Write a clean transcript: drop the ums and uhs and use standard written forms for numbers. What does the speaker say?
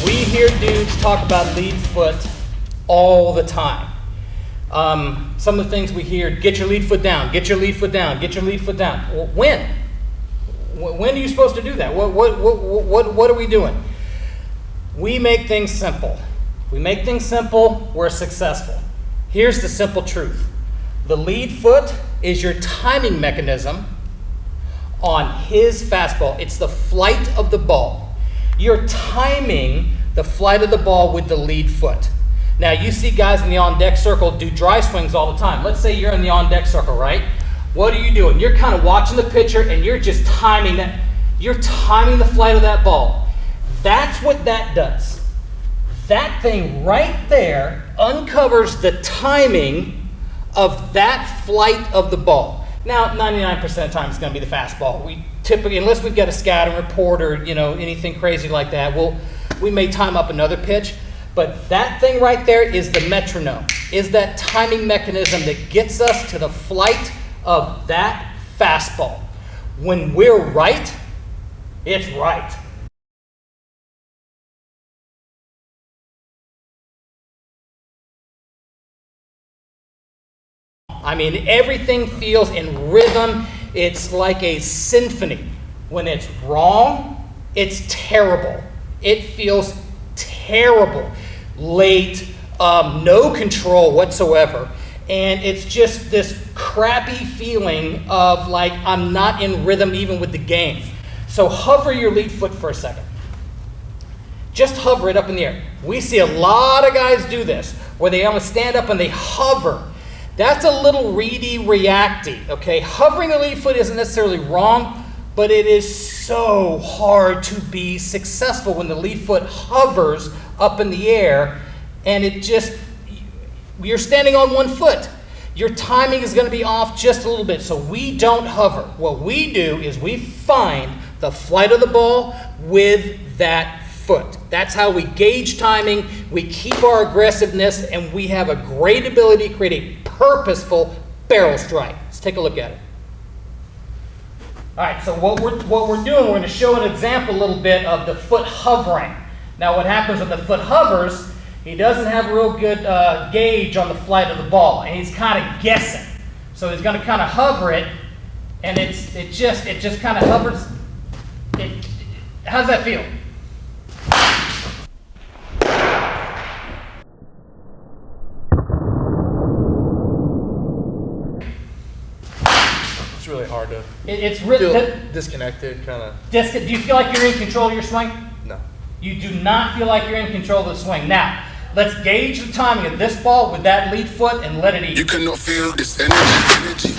We hear dudes talk about lead foot all the time. Some of the things we hear: get your lead foot down, get your lead foot down, get your lead foot down. Well, when? When are you supposed to do that? What are we doing? We make things simple. If we make things simple, we're successful. Here's the simple truth. The lead foot is your timing mechanism on his fastball. It's the flight of the ball. You're timing the flight of the ball with the lead foot. Now, you see guys in the on-deck circle do dry swings all the time. Let's say you're in the on-deck circle, right? What are you doing? You're kind of watching the pitcher and you're just timing that. You're timing the flight of that ball. That's what that does. That thing right there uncovers the timing of that flight of the ball. Now, 99% of the time it's going to be the fastball. We typically, unless we've got a scouting report or anything crazy like that, we may time up another pitch. But that thing right there is the metronome, is that timing mechanism that gets us to the flight of that fastball. When we're right, it's right. I mean, everything feels in rhythm. It's like a symphony. When it's wrong, it's terrible. It feels terrible. Late, no control whatsoever. And it's just this crappy feeling of like I'm not in rhythm even with the game. So hover your lead foot for a second. Just hover it up in the air. We see a lot of guys do this, where they almost stand up and they hover. That's a little ready, reacty, okay? Hovering the lead foot isn't necessarily wrong, but it is so hard to be successful when the lead foot hovers up in the air and you're standing on one foot. Your timing is going to be off just a little bit, so we don't hover. What we do is we find the flight of the ball with that foot. That's how we gauge timing, we keep our aggressiveness, and we have a great ability to create a purposeful barrel strike. Let's take a look at it. All right, so what we're doing, we're going to show an example a little bit of the foot hovering. Now, what happens when the foot hovers, he doesn't have a real good gauge on the flight of the ball, and he's kind of guessing. So he's going to kind of hover it, and it just kind of hovers. How's that feel? It's really hard to It's really disconnected, kind of. Do you feel like you're in control of your swing? No. You do not feel like you're in control of the swing. Now, let's gauge the timing of this ball with that lead foot and let it eat. You cannot feel this energy.